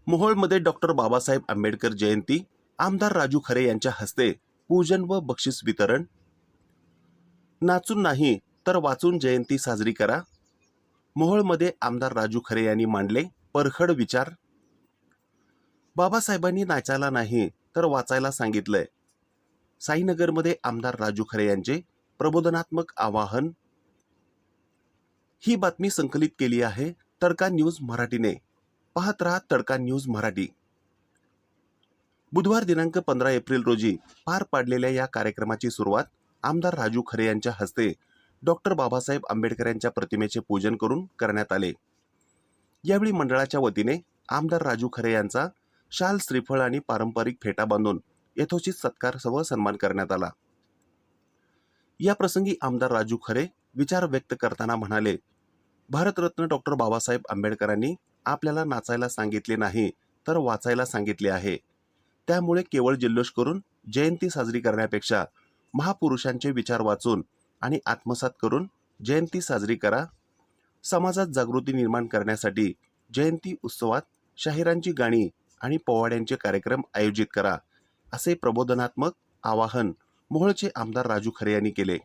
मोहोळमध्ये doctor Babasaheb Ambedkar जयंती, आमदार राजू खरे यांच्या हस्ते पूजन व बक्षीस वितरण. नाचून नाही तर वाचून जयंती साजरी करा. मोहोळमध्ये आमदार राजू खरे यांनी मांडले परखड विचार. बाबासाहेबांनी नाचायला नाही तर वाचायला सांगितलंय. साईनगरमध्ये आमदार राजू खरे यांचे प्रबोधनात्मक आवाहन. ही बातमी संकलित केली आहे तडका न्यूज मराठीने. पाहत रहा तडका न्यूज मराठी. बुधवार दिनांक 15 एप्रिल रोजी पार पाडलेल्या या कार्यक्रमाची सुरुवात आमदार राजू खरे यांच्या हस्ते डॉक्टर बाबासाहेब आंबेडकर यांच्या प्रतिमेचे पूजन करून करण्यात आले. यावेळी मंडळाच्या वतीने आमदार राजू खरे यांचा शाल, श्रीफळ आणि पारंपरिक फेटा बांधून यथोचित सत्कार व सन्मान करण्यात आला. या प्रसंगी आमदार राजू खरे विचार व्यक्त करताना म्हणाले, भारतरत्न डॉक्टर बाबासाहेब आंबेडकरांनी आपल्याला नाचायला सांगितले नाही तर वाचायला सांगितले आहे. त्यामुळे केवळ जल्लोष करून जयंती साजरी करण्यापेक्षा महापुरुषांचे विचार वाचून आणि आत्मसात करून जयंती साजरी करा. समाजात जागृती निर्माण करण्यासाठी जयंती उत्सवात शाहिरांची गाणी आणि पोवाड्यांचे कार्यक्रम आयोजित करा, असे प्रबोधनात्मक आवाहन मोहोळचे आमदार राजू खरे यांनी केले.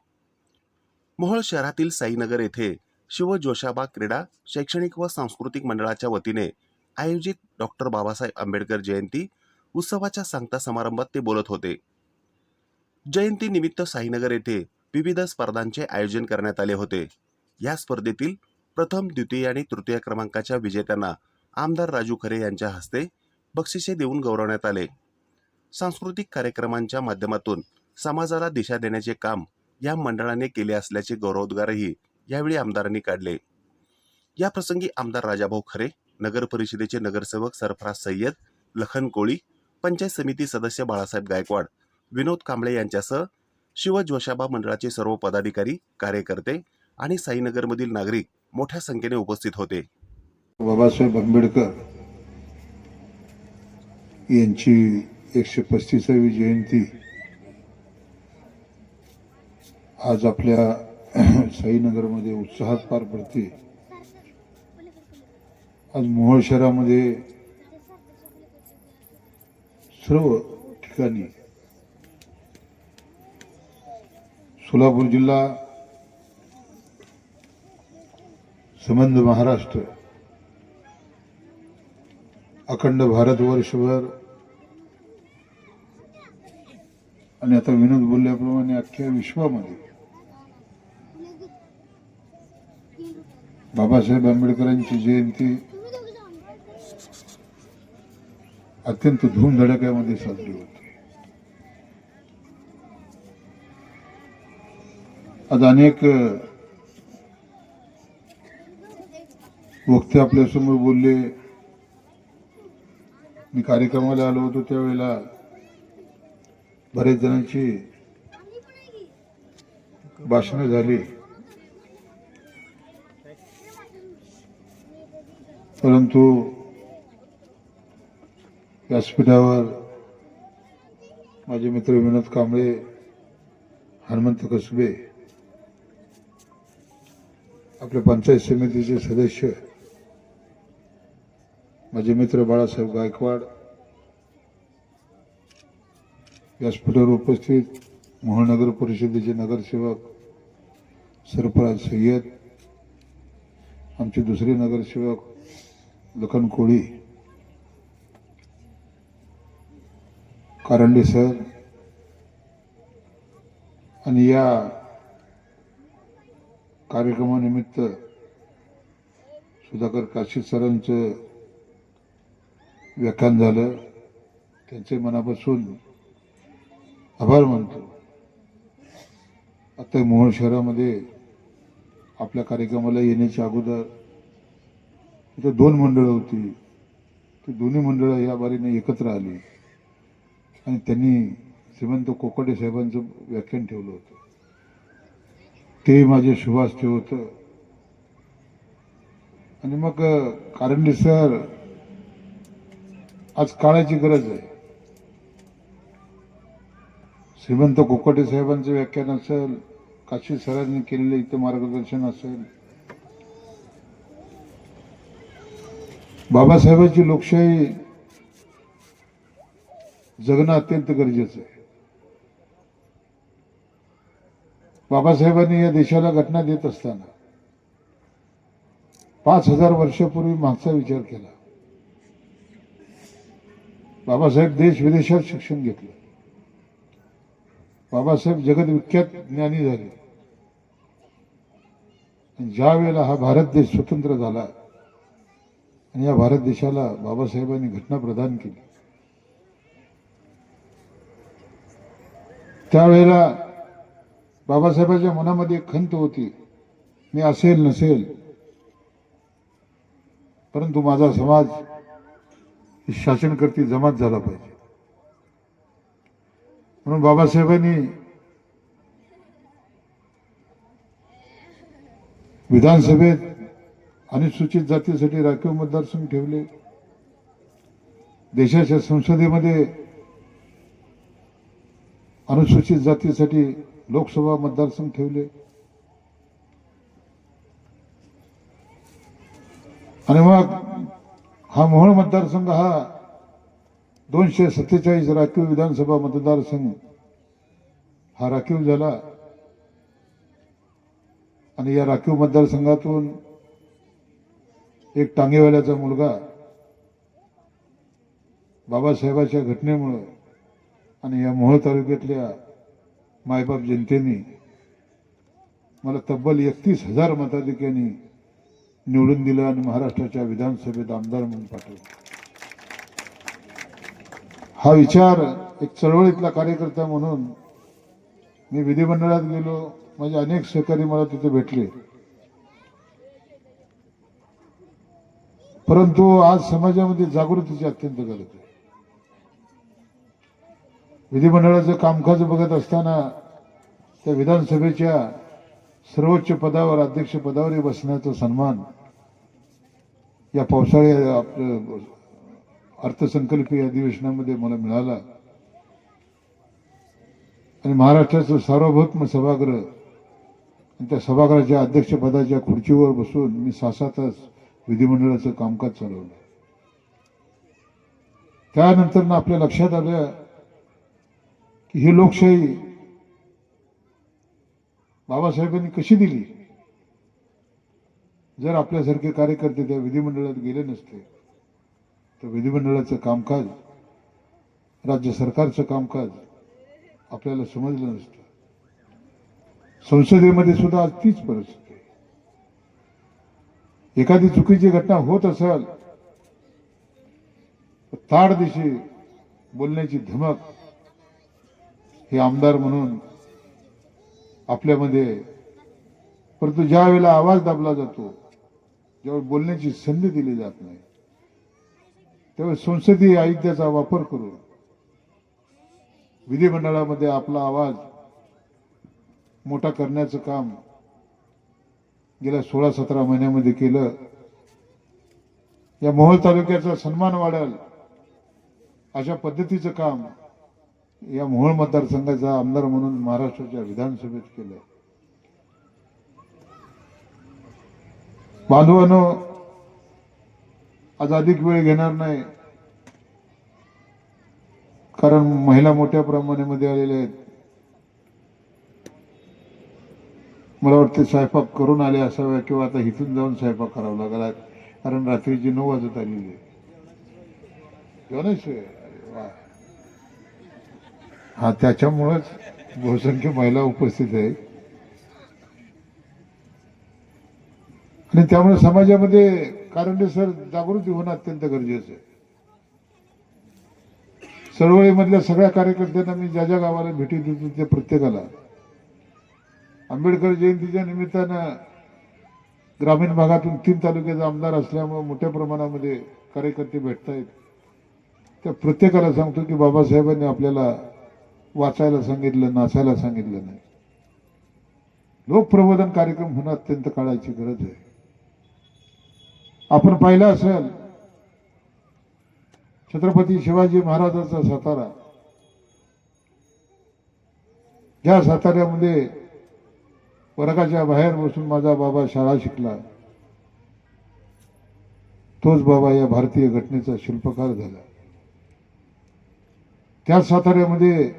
मोहोळ शहरातील साईनगर येथे शिवजोशाबा क्रीडा, शैक्षणिक व सांस्कृतिक मंडळाच्या वतीने आयोजित डॉक्टर बाबासाहेब आंबेडकर जयंती उत्सवाच्या सांगता समारंभात ते बोलत होते. जयंती निमित्त साईनगर येथे विविध स्पर्धांचे आयोजन करण्यात आले होते. या स्पर्धेतील प्रथम, द्वितीय आणि तृतीय क्रमांकाच्या विजेत्यांना आमदार राजू खरे यांच्या हस्ते बक्षिसे देऊन गौरवण्यात आले. सांस्कृतिक कार्यक्रमांच्या माध्यमातून समाजाला दिशा देण्याचे काम या मंडळाने केले असल्याचे गौरवोद्गारही यावेळी आमदारांनी काढले. या प्रसंगी आमदार राजाभाऊ खरे, नगर परिषदेचे नगरसेवक सरफराज सय्यद, लखन कोळी, पंचायत समिती सदस्य बाळासाहेब गायकवाड, विनोद कांबळे यांच्यासह शिवजोशाबा मंडळाचे सर्व पदाधिकारी, कार्यकर्ते आणि साईनगरमधील नागरिक मोठ्या संख्येने उपस्थित होते. बाबासाहेब आंबेडकर यांची 135वी जयंती आज आपल्या साईनगरमध्ये उत्साहात पार पडते. आज मोहोळ शहरामध्ये सर्व ठिकाणी, सोलापूर जिल्हा, संबंध महाराष्ट्र, अखंड भारतवर्षभर आणि आता विनोद बोलल्याप्रमाणे अख्ख्या विश्वामध्ये बाबासाहेब आंबेडकरांची जयंती अत्यंत धूमधडक्यामध्ये साजरी होते. आज अनेक वक्ते आपल्यासमोर बोलले. मी कार्यक्रमाला आलो होतो त्यावेळेला बरेच जणांची भाषणं झाली, परंतु व्यासपीठावर माझे मित्र विनोद कांबळे, हनुमंत कसबे, आपल्या पंचायत समितीचे सदस्य माझे मित्र बाळासाहेब गायकवाड, व्यासपीठावर उपस्थित मोहोळ नगर परिषदेचे नगरसेवक सरफराज सय्यद, आमचे दुसरे नगरसेवक लखन कोळी, कारंडे सर आणि या कार्यक्रमानिमित्त सुधाकर काशीद सरांचं व्याख्यान झालं. त्यांचे मनापासून आभार मानतो. आता मोहोळ शहरामध्ये आपल्या कार्यक्रमाला येण्याच्या अगोदर इथे 2 मंडळं होती. ती दोन्ही मंडळं या बारीने एकत्र आली आणि त्यांनी श्रीमंत कोकाटे साहेबांचं व्याख्यान ठेवलं होतं. ते माझे शुभास्ते होतं. आणि मग कारंडे सर, आज काळाची गरज आहे. श्रीमंत कोकाटे साहेबांचं व्याख्यान असेल, काशीद सरांनी केलेलं इथं मार्गदर्शन असेल, बाबासाहेबांची लोकशाही जगणं अत्यंत गरजेचं आहे. बाबासाहेबांनी या देशाला घटना देत असताना 5,000 वर्षापूर्वी मागचा विचार केला. बाबासाहेब देश विदेशात शिक्षण घेतलं. बाबासाहेब जगदविख्यात ज्ञानी झाले. आणि ज्या वेळेला हा भारत देश स्वतंत्र झाला आणि या भारत देशाला बाबासाहेबांनी घटना प्रदान केली, त्यावेळेला बाबासाहेबांच्या मनामध्ये एक खंत होती, मी असेल नसेल परंतु माझा समाज शासनकर्ती जमात झाला पाहिजे. म्हणून बाबासाहेबांनी विधानसभेत अनुसूचित जातीसाठी राखीव मतदारसंघ ठेवले. देशाच्या संसदेमध्ये अनुसूचित जातीसाठी लोकसभा मतदारसंघ ठेवले. आणि मग हा मोहोळ मतदारसंघ हा 247 राखीव विधानसभा मतदारसंघ हा राखीव झाला. आणि या राखीव मतदारसंघातून एक टांगेवाल्याचा मुलगा बाबासाहेबांच्या घटनेमुळे आणि या मोहोळ तालुक्यातल्या मायबाप जनतेने मला तब्बल 31,000 मताधिक्यांनी निवडून दिलं आणि महाराष्ट्राच्या विधानसभेत आमदार म्हणून पाठवलं. हा विचार एक चळवळीतला कार्यकर्ता म्हणून मी विधिमंडळात गेलो. माझे अनेक सहकारी मला तिथे भेटले. परंतु आज समाजामध्ये जागृतीची अत्यंत गरज आहे. विधिमंडळाचं कामकाज बघत असताना त्या विधानसभेच्या सर्वोच्च पदावर अध्यक्ष पदावरही बसण्याचा सन्मान या पावसाळी आपलं अर्थसंकल्पीय अधिवेशनामध्ये मला मिळाला. आणि महाराष्ट्राचं सार्वभौम सभागृह आणि त्या सभागृहाच्या अध्यक्षपदाच्या खुर्चीवर बसून मी 6-7 तास विधिमंडळाचं कामकाज चालवलं. त्यानंतर आपल्या लक्षात आलं की ही लोकशाही बाबासाहेबांनी कशी दिली. जर आपल्यासारखे कार्यकर्ते त्या विधिमंडळात गेले नसते तर विधिमंडळाचं कामकाज, राज्य सरकारचं कामकाज आपल्याला समजलं नसतं. संसदेमध्ये सुद्धा आज तीच परिस्थिती आहे. एखादी चुकीची घटना होत असेल तर ताड दिशी बोलण्याची धमक हे आमदार म्हणून आपल्यामध्ये, परंतु ज्या वेळेला आवाज दाबला जातो, ज्यावेळी बोलण्याची संधी दिली जात नाही, त्यावेळी संसदीय आयुध्याचा वापर करून विधिमंडळामध्ये आपला आवाज मोठा करण्याचं काम गेल्या 16-17 महिन्यामध्ये केलं. या मोहोळ तालुक्याचा सन्मान वाढेल अशा पद्धतीचं काम या मोहोळ मतदारसंघाचा आमदार म्हणून महाराष्ट्राच्या विधानसभेत केलं. बांधवांनो, आज अधिक वेळ घेणार नाही, कारण महिला मोठ्या प्रमाणामध्ये आलेल्या आहेत. मला वाटते स्वयंपाक करून आले असाव्या किंवा आता इथून जाऊन स्वयंपाक करावा लागला, कारण रात्रीची 9 वाजत आलेली आहे. हा, त्याच्यामुळेच बहुसंख्य महिला उपस्थित आहेत. आणि त्यामुळे समाजामध्ये कारणेसर जागृती होणं अत्यंत गरजेचं आहे. चळवळीमधल्या सगळ्या कार्यकर्त्यांना मी ज्या ज्या गावाला भेटी देतो त्या प्रत्येकाला आंबेडकर जयंतीच्या निमित्तानं ग्रामीण भागातून 3 तालुक्याचा आमदार असल्यामुळे मोठ्या प्रमाणामध्ये कार्यकर्ते भेटतायत. त्या प्रत्येकाला सांगतो की बाबासाहेबांनी आपल्याला वाचायला सांगितलं, नाचायला सांगितलं नाही. लोकप्रबोधन कार्यक्रम होणं अत्यंत काळाची गरज आहे. आपण पाहिलं असेल छत्रपती शिवाजी महाराजांचा सातारा, ज्या साताऱ्यामध्ये वर्गाच्या बाहेर बसून माझा बाबा शाळा शिकला, तोच बाबा या भारतीय घटनेचा शिल्पकार झाला. त्याच साताऱ्यामध्ये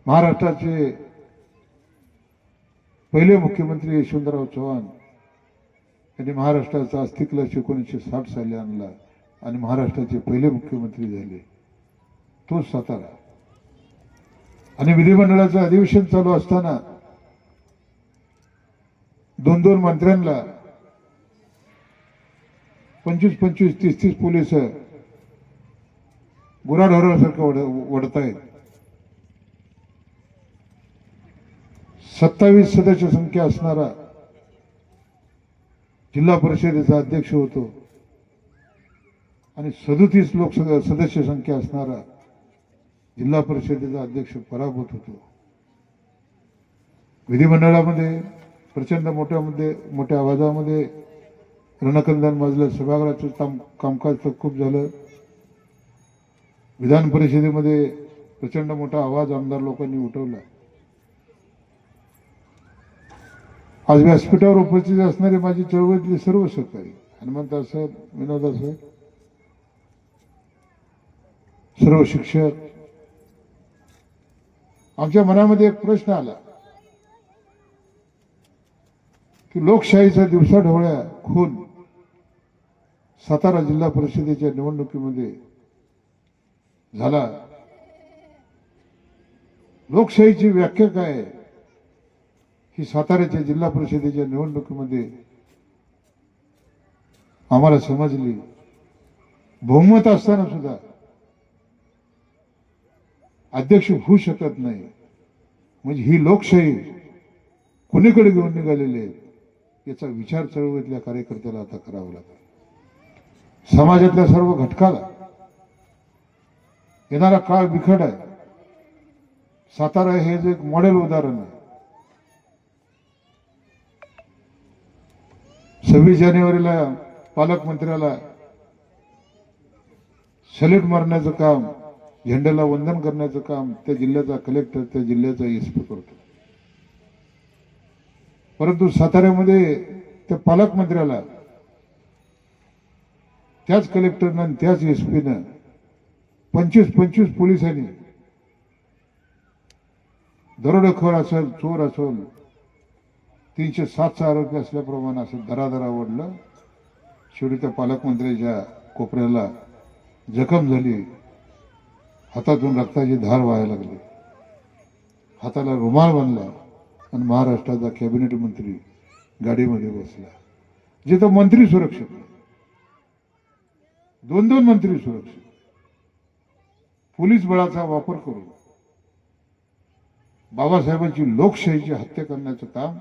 महाराष्ट्राचे पहिले मुख्यमंत्री यशवंतराव चव्हाण यांनी महाराष्ट्राचा अस्तित्वाला 1960 साली आणला आणि महाराष्ट्राचे पहिले मुख्यमंत्री झाले, तोच सातारा. आणि विधिमंडळाचं अधिवेशन चालू असताना 2-2 मंत्र्यांना 25-25, 30-30 पोलीस गुराढोरासारखं वडतायत. 27 सदस्य संख्या असणारा जिल्हा परिषदेचा अध्यक्ष होतो आणि 37 लोकसभा सदस्य संख्या असणारा जिल्हा परिषदेचा अध्यक्ष पराभूत होतो. विधिमंडळामध्ये प्रचंड मोठ्या आवाजामध्ये रणकंदन माजलं. सभागृहाचं कामकाज तहकूब झालं. विधान परिषदेमध्ये प्रचंड मोठा आवाज आमदार लोकांनी उठवला. आज व्यासपीठावर उपस्थित असणारे माझी चळवळीतले सर्व सहकारी, हनुमंत साहेब, विनोदा साहेब, सर्व शिक्षक, आमच्या मनामध्ये एक प्रश्न आला की लोकशाहीचा दिवसाढवळ्या खून सातारा जिल्हा परिषदेच्या निवडणुकीमध्ये झाला. लोकशाहीची व्याख्या काय आहे ही साताऱ्याच्या जिल्हा परिषदेच्या निवडणुकीमध्ये आम्हाला समजली. बहुमत असताना सुद्धा अध्यक्ष होऊ शकत नाही, म्हणजे ही लोकशाही कुणीकडे घेऊन निघालेली आहे याचा विचार चळवळीतल्या कार्यकर्त्याला आता करावा लागेल. समाजातल्या सर्व घटकाला येणारा काळ बिकट आहे. सातारा हे जे एक मॉडेल उदाहरण आहे. 26 जानेवारीला पालकमंत्र्याला सॅल्यूट मारण्याचं काम, झेंड्याला वंदन करण्याचं काम त्या जिल्ह्याचा कलेक्टर, त्या जिल्ह्याचा एसपी करतो. परंतु साताऱ्यामध्ये त्या पालकमंत्र्याला त्याच कलेक्टरनं आणि त्याच एसपीनं 25-25 पोलिसांनी दरोडेखोर असेल, चोर असेल, 307चा आरोपी असल्याप्रमाणे असं दरादरा ओढलं. शेवटी त्या पालकमंत्र्याच्या कोपऱ्याला जखम झाली. हातातून रक्ताची धार व्हायला लागली. हाताला रुमाल बांधला आणि महाराष्ट्राचा कॅबिनेट मंत्री गाडीमध्ये बसला. जिथं मंत्री सुरक्षित नाही, 2-2 मंत्री सुरक्षित, पोलीस बळाचा वापर करून बाबासाहेबांची लोकशाहीची हत्या करण्याचं काम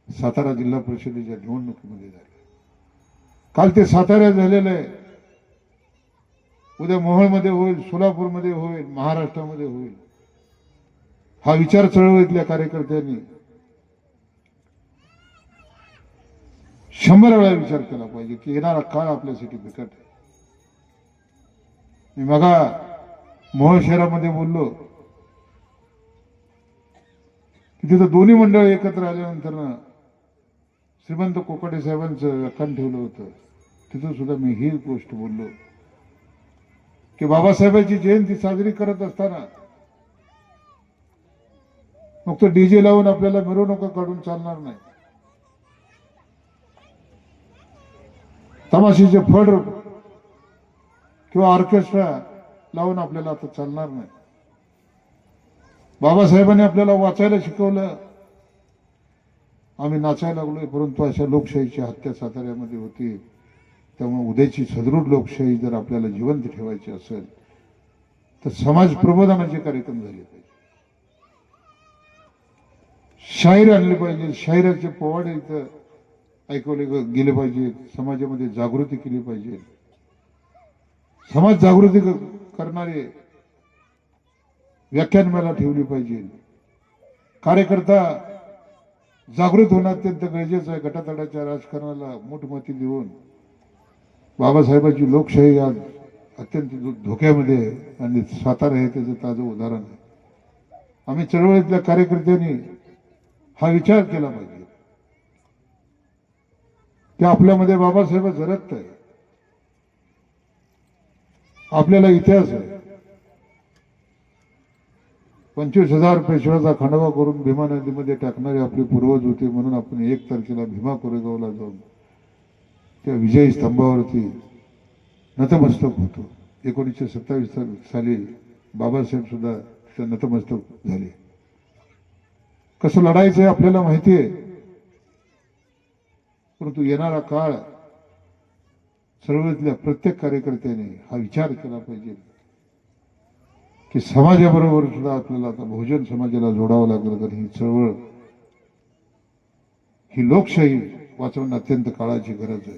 सातारा जिल्हा परिषदेच्या निवडणुकीमध्ये झालं. काल ते साताऱ्यात झालेलं आहे, उद्या मोहोळमध्ये होईल, सोलापूरमध्ये होईल, महाराष्ट्रामध्ये होईल. हा विचार चळवळीतल्या कार्यकर्त्यांनी 100 वेळा विचार केला पाहिजे की येणारा काळ आपल्यासाठी बिकट आहे. मी मगा मोहोळ शहरामध्ये बोललो की तिथं दोन्ही मंडळ एकत्र आल्यानंतर श्रीमंत कोकाटे साहेबांचं व्याख्यान ठेवलं होतं. तिथं सुद्धा मी ही गोष्ट बोललो की बाबासाहेबांची जयंती साजरी करत असताना फक्त डीजे लावून आपल्याला मिरवणुका काढून चालणार नाही. तमाशीचे फड किंवा ऑर्केस्ट्रा लावून आपल्याला आता चालणार नाही. बाबासाहेबांनी आपल्याला वाचायला शिकवलं, आम्ही नाचायला लागलोय, परंतु अशा लोकशाहीची हत्या साताऱ्यामध्ये होती. त्यामुळे उद्याची सदृढ लोकशाही जर आपल्याला जिवंत ठेवायची असेल तर समाज प्रबोधनाचे कार्यक्रम झाले पाहिजे. शाहीर आणले पाहिजे, शाहिराचे पोवाडे इथं ऐकवले गेले पाहिजे, समाजामध्ये जागृती केली पाहिजे. समाज जागृती करणारे व्याख्यानमाला ठेवली पाहिजे. कार्यकर्ता जागृत होणं अत्यंत गरजेचं आहे. गटातटाच्या राजकारणाला मोठमोठी देऊन बाबासाहेबांची लोकशाही आज अत्यंत धोक्यामध्ये आहे आणि सातारा हे त्याचं ताजं उदाहरण आहे. आम्ही चळवळीतल्या कार्यकर्त्यांनी हा विचार केला पाहिजे की आपल्यामध्ये बाबासाहेबांचं रक्त आहे, आपल्याला इतिहास आहे, 25,000 पेशव्याचा खांडवा करून भीमा नदीमध्ये टाकणारे आपले पूर्वज होते, म्हणून आपण 1 तारखेला भीमा कोरेगावला जाऊन त्या विजयी स्तंभावरती नतमस्तक होतो. 1927 साली बाबासाहेब सुद्धा त्या नतमस्तक झाले. कसं लढायचं आहे आपल्याला माहिती आहे, परंतु येणारा काळ चळवळीतल्या प्रत्येक कार्यकर्त्याने हा विचार केला पाहिजे की समाजाबरोबर सुद्धा आपल्याला आता बहुजन समाजाला जोडावं लागेल, कारण ही चळवळ, ही लोकशाही वाचवणं अत्यंत काळाची गरज आहे.